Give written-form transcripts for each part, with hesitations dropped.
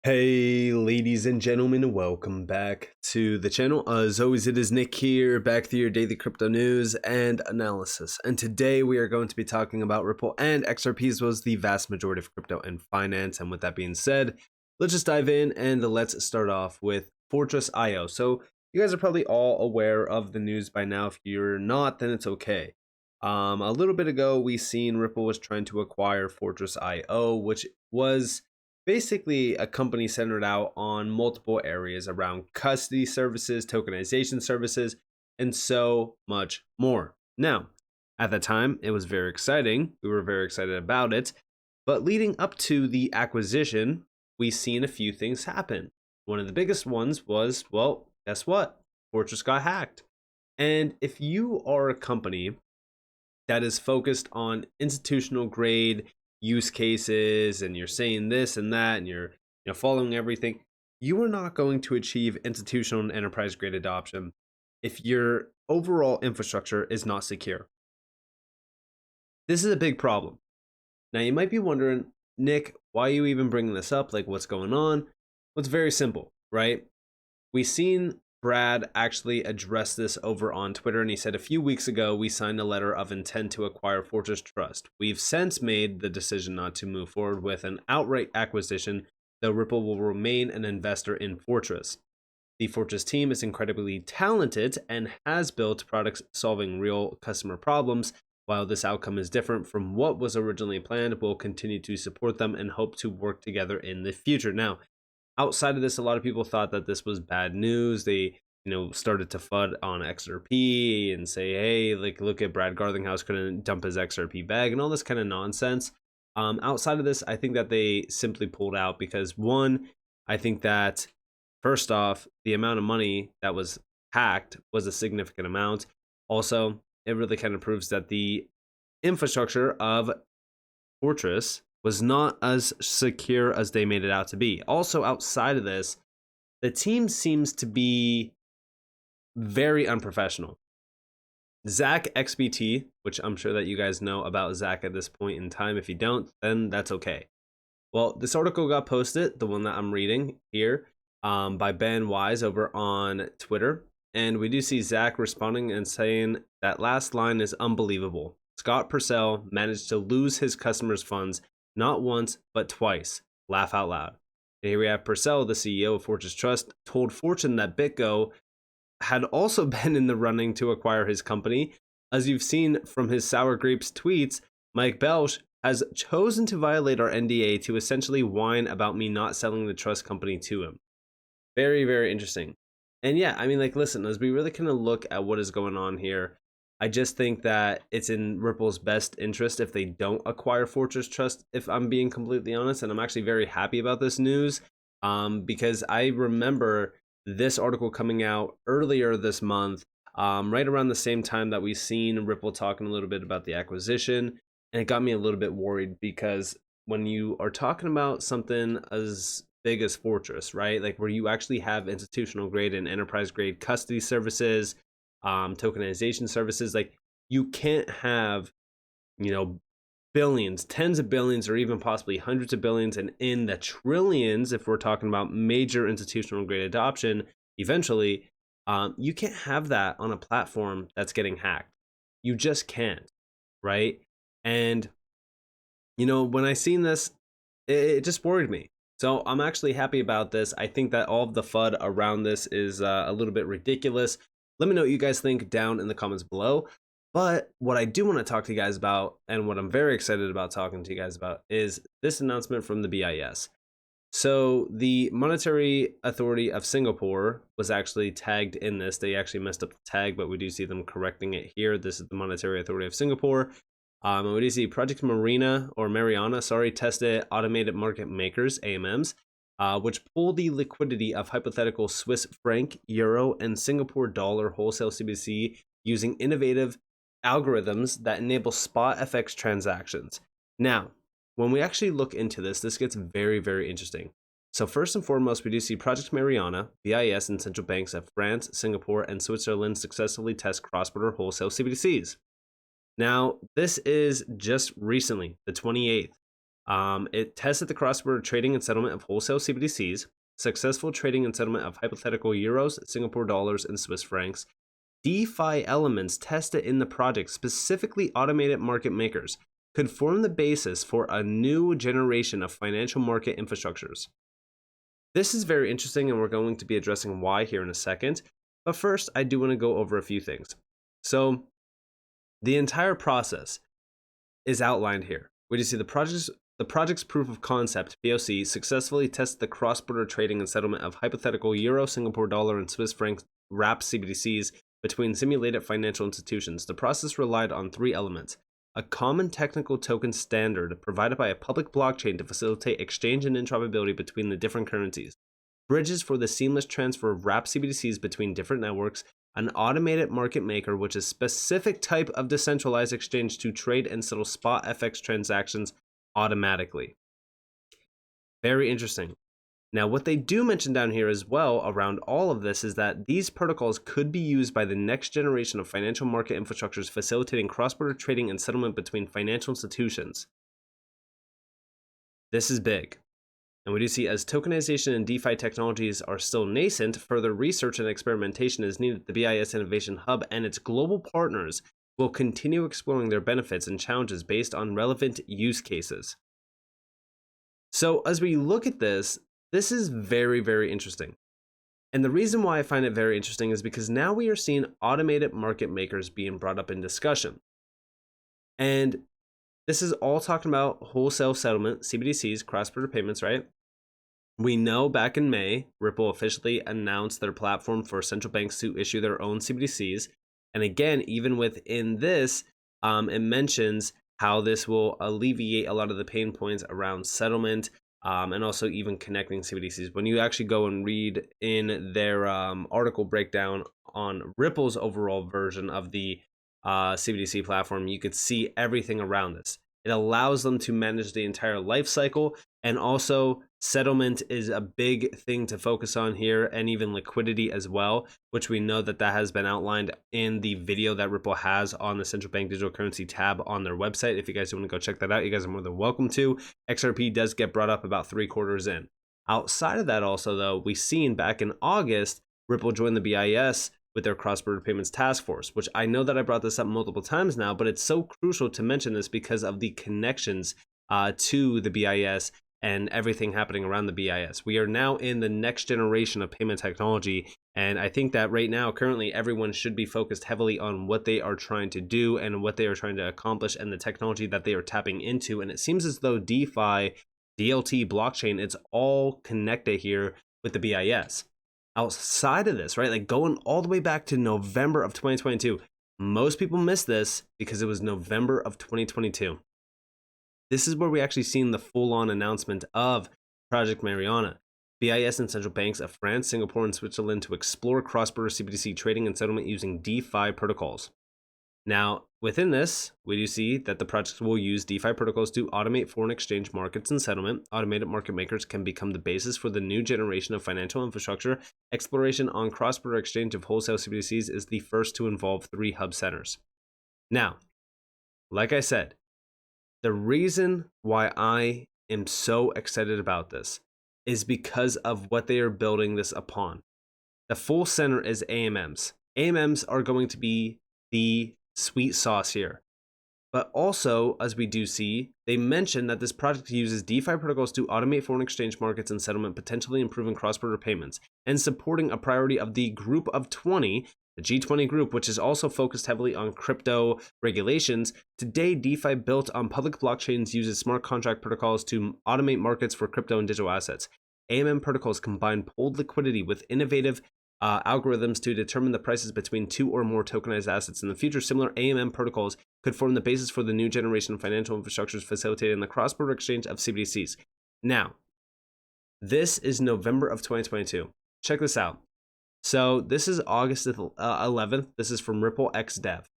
Hey ladies and gentlemen, welcome back to the channel. As always, it is Nick here, back with your daily crypto news and analysis. And today we are going to be talking about Ripple and XRP, as well as the vast majority of crypto and finance. And with that being said, let's just dive in and let's start off with Fortress.io. So you guys are probably all aware of the news by now. If you're not, then it's okay. A little bit ago, we seen Ripple was trying to acquire Fortress.io, which was basically a company centered out on multiple areas around custody services, tokenization services, and so much more. Now, at the time, it was very exciting. We were very excited about it. But leading up to the acquisition, we seen a few things happen. One of the biggest ones was, well, guess what? Fortress got hacked. And if you are a company that is focused on institutional grade use cases and you're saying this and that and you're following everything, you are not going to achieve institutional and enterprise grade adoption if your overall infrastructure is not secure. This is a big problem. Now you might be wondering, Nick, why are you even bringing this up? Like, what's going on? Well, it's very simple, right? We've seen Brad actually address this over on Twitter, and he said a few weeks ago we signed a letter of intent to acquire Fortress Trust. We've since made the decision not to move forward with an outright acquisition, though Ripple will remain an investor in Fortress. The Fortress team is incredibly talented and has built products solving real customer problems. While this outcome is different from what was originally planned, we'll continue to support them and hope to work together in the future. Now, outside of this, a lot of people thought that this was bad news. They, started to FUD on XRP and say, hey, like, look at Brad Garlinghouse couldn't dump his XRP bag and all this kind of nonsense. Outside of this, I think that they simply pulled out because, one, I think that first off, the amount of money that was hacked was a significant amount. Also, it really kind of proves that the infrastructure of Fortress was not as secure as they made it out to be. Also, outside of this, the team seems to be very unprofessional. Zach XBT, which I'm sure that you guys know about Zach at this point in time. If you don't, then that's okay. Well, this article got posted, the one that I'm reading here, by Ben Wise over on Twitter. And we do see Zach responding and saying that last line is unbelievable. Scott Purcell managed to lose his customers' funds not once, but twice. Laugh out loud. And here we have Purcell, the CEO of Fortress Trust, told Fortune that BitGo had also been in the running to acquire his company. As you've seen from his Sour Grapes tweets, Mike Belsch has chosen to violate our NDA to essentially whine about me not selling the trust company to him. Very, very interesting. And yeah, I mean, like, listen, as we really kind of look at what is going on here, I just think that it's in Ripple's best interest if they don't acquire Fortress Trust, if I'm being completely honest. And I'm actually very happy about this news because I remember this article coming out earlier this month, right around the same time that we've seen Ripple talking a little bit about the acquisition. And it got me a little bit worried because when you are talking about something as big as Fortress, right? Like where you actually have institutional grade and enterprise grade custody services, tokenization services, like you can't have, billions, tens of billions, or even possibly hundreds of billions and in the trillions, if we're talking about major institutional grade adoption, eventually, you can't have that on a platform that's getting hacked. You just can't, right? And, when I seen this, it just worried me. So I'm actually happy about this. I think that all of the FUD around this is a little bit ridiculous. Let me know what you guys think down in the comments below. But what I do want to talk to you guys about, and what I'm very excited about talking to you guys about, is this announcement from the BIS. So the Monetary Authority of Singapore was actually tagged in this. They actually messed up the tag, but we do see them correcting it here. This is the Monetary Authority of Singapore. And we do see Project Mariana, tested automated market makers, AMMs, which pull the liquidity of hypothetical Swiss franc, euro, and Singapore dollar wholesale CBDC using innovative algorithms that enable spot FX transactions. Now, when we actually look into this, this gets very, very interesting. So first and foremost, we do see Project Mariana, BIS, and central banks of France, Singapore, and Switzerland successfully test cross-border wholesale CBDCs. Now, this is just recently, the 28th. It tested the cross-border trading and settlement of wholesale CBDCs, successful trading and settlement of hypothetical euros, Singapore dollars, and Swiss francs. DeFi elements tested in the project, specifically automated market makers, could form the basis for a new generation of financial market infrastructures. This is very interesting, and we're going to be addressing why here in a second. But first, I do want to go over a few things. So, the entire process is outlined here. We just see the project's proof of concept, POC, successfully tested the cross-border trading and settlement of hypothetical euro, Singapore dollar, and Swiss franc wrapped CBDCs between simulated financial institutions. The process relied on three elements: a common technical token standard provided by a public blockchain to facilitate exchange and interoperability between the different currencies, bridges for the seamless transfer of wrapped CBDCs between different networks, an automated market maker, which is a specific type of decentralized exchange to trade and settle spot FX transactions automatically. Very interesting. Now, what they do mention down here as well around all of this is that these protocols could be used by the next generation of financial market infrastructures facilitating cross-border trading and settlement between financial institutions. This is big. And we do see, as tokenization and DeFi technologies are still nascent, further research and experimentation is needed. The BIS Innovation Hub and its global partners will continue exploring their benefits and challenges based on relevant use cases. So as we look at this is very, very interesting. And the reason why I find it very interesting is because now we are seeing automated market makers being brought up in discussion. And this is all talking about wholesale settlement, CBDCs, cross-border payments, right? We know back in May, Ripple officially announced their platform for central banks to issue their own CBDCs. And again, even within this, it mentions how this will alleviate a lot of the pain points around settlement, and also even connecting CBDCs. When you actually go and read in their article breakdown on Ripple's overall version of the CBDC platform, you could see everything around this. It allows them to manage the entire life cycle, and also settlement is a big thing to focus on here, and even liquidity as well, which we know that has been outlined in the video that Ripple has on the central bank digital currency tab on their website. If you guys want to go check that out, you guys are more than welcome to. XRP does get brought up about 3/4 in. Outside of that also, though, we seen back in August, Ripple joined the BIS with their cross-border payments task force, which I know that I brought this up multiple times now, but it's so crucial to mention this because of the connections to the BIS and everything happening around the BIS. We are now in the next generation of payment technology, and I think that right now, currently, everyone should be focused heavily on what they are trying to do and what they are trying to accomplish and the technology that they are tapping into. And it seems as though DeFi, DLT, blockchain, it's all connected here with the BIS. Outside of this, right, like going all the way back to November of 2022, most people miss this because it was November of 2022. This is where we actually seen the full-on announcement of Project Mariana, BIS and central banks of France, Singapore, and Switzerland to explore cross-border CBDC trading and settlement using DeFi protocols. Now, within this, we do see that the project will use DeFi protocols to automate foreign exchange markets and settlement. Automated market makers can become the basis for the new generation of financial infrastructure. Exploration on cross-border exchange of wholesale CBDCs is the first to involve 3 hub centers. Now, like I said, the reason why I am so excited about this is because of what they are building this upon. The full center is AMMs. AMMs are going to be the sweet sauce here. But also, as we do see, they mention that this project uses DeFi protocols to automate foreign exchange markets and settlement, potentially improving cross-border payments, and supporting a priority of the Group of 20, the G20 group, which is also focused heavily on crypto regulations. Today, DeFi built on public blockchains uses smart contract protocols to automate markets for crypto and digital assets. AMM protocols combine pooled liquidity with innovative algorithms to determine the prices between 2 or more tokenized assets. In the future, similar AMM protocols could form the basis for the new generation of financial infrastructures facilitating the cross-border exchange of CBDCs. Now, this is November of 2022. Check this out. So this is August 11th. This is from Ripple X Dev.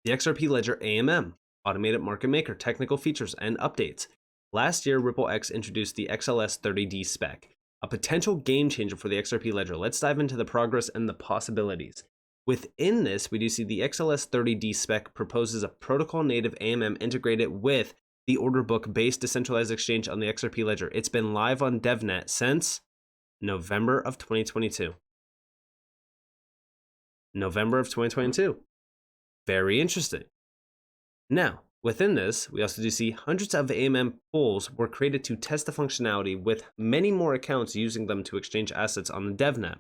The XRP Ledger AMM, Automated Market Maker, technical features and updates. Last year, Ripple X introduced the XLS30D spec, a potential game changer for the XRP Ledger. Let's dive into the progress and the possibilities. Within this, we do see the XLS30D spec proposes a protocol-native AMM integrated with the order book based decentralized exchange on the XRP ledger. It's been live on DevNet since November of 2022. November of 2022. Very interesting. Now, within this, we also do see hundreds of AMM pools were created to test the functionality, with many more accounts using them to exchange assets on the DevNet.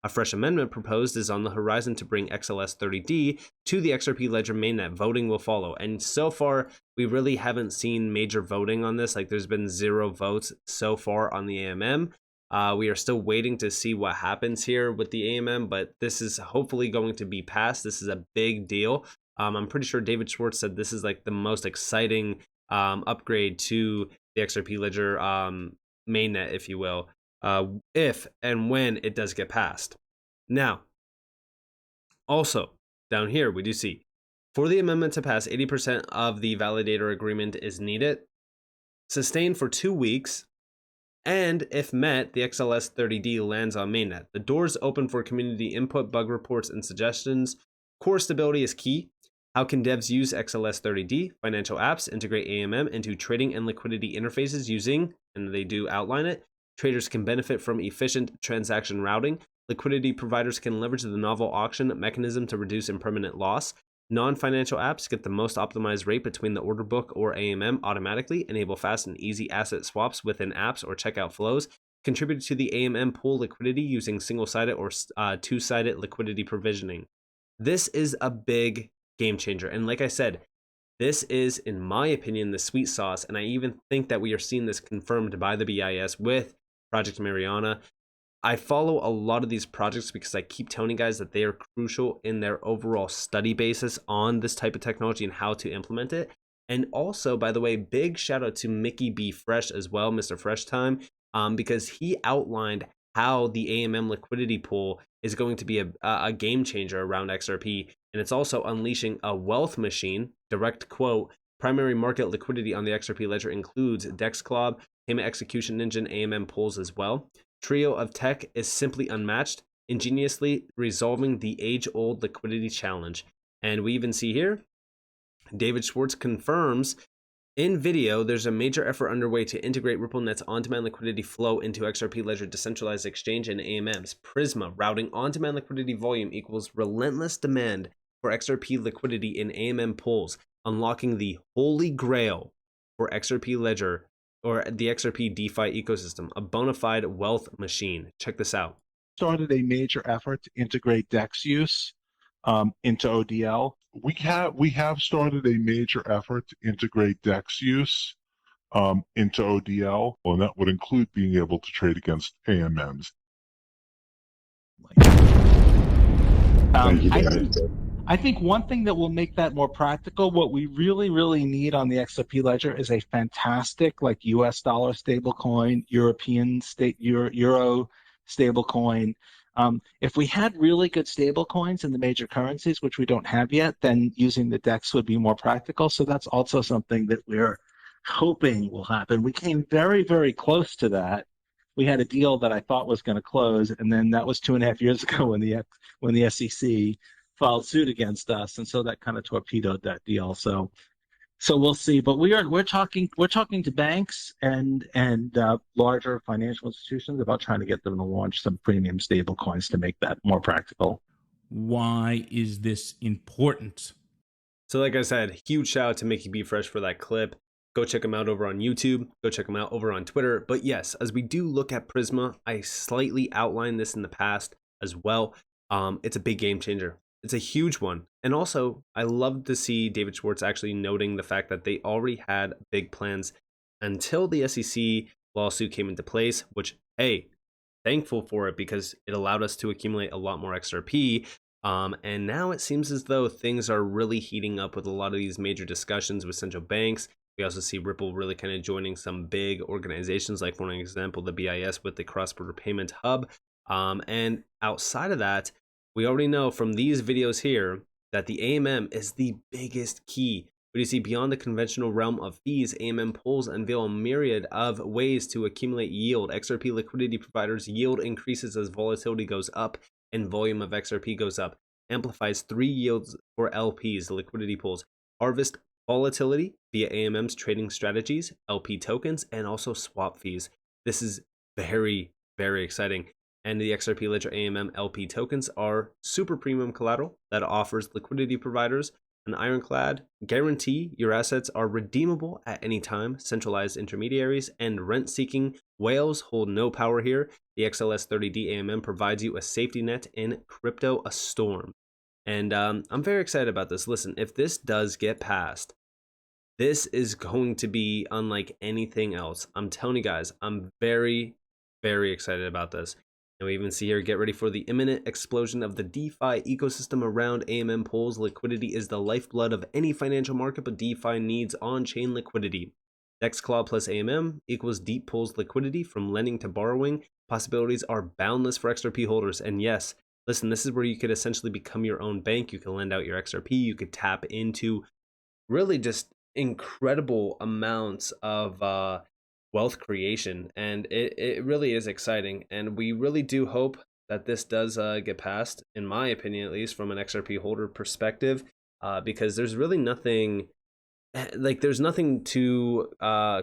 A fresh amendment proposed is on the horizon to bring XLS30D to the XRP Ledger mainnet. Voting will follow. And so far, we really haven't seen major voting on this. Like, there's been 0 votes so far on the AMM. We are still waiting to see what happens here with the AMM, but this is hopefully going to be passed. This is a big deal. I'm pretty sure David Schwartz said this is like the most exciting upgrade to the XRP Ledger mainnet, if you will, if and when it does get passed. Now, also down here, we do see for the amendment to pass, 80% of the validator agreement is needed, sustained for 2 weeks, and if met, the XLS30D lands on mainnet. The doors open for community input, bug reports, and suggestions. Core stability is key. How can devs use XLS30D? Financial apps integrate AMM into trading and liquidity interfaces using, and they do outline it. Traders can benefit from efficient transaction routing. Liquidity providers can leverage the novel auction mechanism to reduce impermanent loss. Non-financial apps get the most optimized rate between the order book or AMM automatically. Enable fast and easy asset swaps within apps or checkout flows. Contribute to the AMM pool liquidity using single-sided or two-sided liquidity provisioning. This is a big game changer. And like I said, this is, in my opinion, the sweet sauce. And I even think that we are seeing this confirmed by the BIS with Project Mariana. I follow a lot of these projects because I keep telling you guys that they are crucial in their overall study basis on this type of technology and how to implement it. And also, by the way, big shout out to Mickey B. Fresh as well, Mr. Fresh Time, because he outlined how the AMM liquidity pool is going to be a game changer around XRP. And it's also unleashing a wealth machine. Direct quote, primary market liquidity on the XRP ledger includes DexCloud, payment execution engine, AMM pools as well. Trio of tech is simply unmatched, ingeniously resolving the age-old liquidity challenge. And we even see here, David Schwartz confirms in video, there's a major effort underway to integrate RippleNet's on-demand liquidity flow into XRP Ledger decentralized exchange and AMMs. Prisma routing on-demand liquidity volume equals relentless demand for XRP liquidity in AMM pools, unlocking the holy grail for XRP Ledger or the XRP DeFi ecosystem, a bona fide wealth machine. Check this out. Started a major effort to integrate DEX use into ODL. We have started a major effort to integrate DEX use into ODL, and that would include being able to trade against AMMs. Thank you, I think one thing that will make that more practical, what we really need on the XRP ledger is a fantastic like US dollar stablecoin, European Euro stablecoin. If we had really good stablecoins in the major currencies, which we don't have yet, then using the DEX would be more practical. So that's also something that we're hoping will happen. We came very close to that. We had a deal that I thought was going to close, and then that was 2.5 years ago when the SEC filed suit against us, and so that kind of torpedoed that deal. So we'll see. But we're talking to banks and larger financial institutions about trying to get them to launch some premium stable coins to make that more practical. Why is this important? So like I said, huge shout out to Mickey B. Fresh for that clip. Go check him out over on YouTube. Go check him out over on Twitter. But yes, as we do look at Prisma, I slightly outlined this in the past as well. It's a big game changer. It's a huge one. And also, I love to see David Schwartz actually noting the fact that they already had big plans until the SEC lawsuit came into place, which, hey, thankful for it because it allowed us to accumulate a lot more XRP. And now it seems as though things are really heating up with a lot of these major discussions with central banks. We also see Ripple really kind of joining some big organizations, like for example, the BIS with the cross-border payment hub. And outside of that, we already know from these videos here that the AMM is the biggest key. But you see, beyond the conventional realm of fees, AMM pools unveil a myriad of ways to accumulate yield. XRP liquidity providers yield increases as volatility goes up and volume of XRP goes up. Amplifies 3 yields for LPs, the liquidity pools. Harvest volatility via AMM's trading strategies, LP tokens, and also swap fees. This is very, very exciting. And the XRP Ledger AMM LP tokens are super premium collateral that offers liquidity providers an ironclad guarantee your assets are redeemable at any time. Centralized intermediaries and rent-seeking whales hold no power here. The XLS30D AMM provides you a safety net in crypto a storm. And I'm very excited about this. Listen, if this does get passed, this is going to be unlike anything else. I'm telling you guys, I'm very, very excited about this. And we even see here, get ready for the imminent explosion of the DeFi ecosystem around AMM pools. Liquidity is the lifeblood of any financial market, but DeFi needs on-chain liquidity. Dexclaw plus AMM equals deep pools liquidity from lending to borrowing. Possibilities are boundless for XRP holders. And yes, listen, this is where you could essentially become your own bank. You can lend out your XRP. You could tap into really just incredible amounts of wealth creation, and it really is exciting, and we really do hope that this does get passed, in my opinion, at least from an XRP holder perspective, because there's really nothing there's nothing too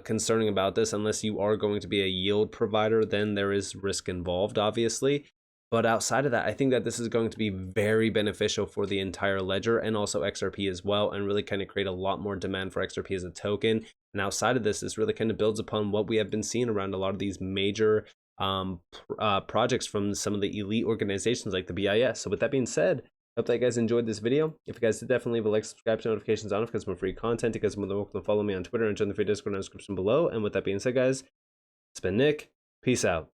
concerning about this unless you are going to be a yield provider. Then there is risk involved, obviously. But outside of that, I think that this is going to be very beneficial for the entire ledger and also XRP as well, and really kind of create a lot more demand for XRP as a token. And outside of this, this really kind of builds upon what we have been seeing around a lot of these major projects from some of the elite organizations like the BIS. So with that being said, I hope that you guys enjoyed this video. If you guys did, definitely leave a like, subscribe, to notifications on if you guys want free content. You guys are more than welcome to follow me on Twitter and join the free Discord in the description below. And with that being said, guys, it's been Nick. Peace out.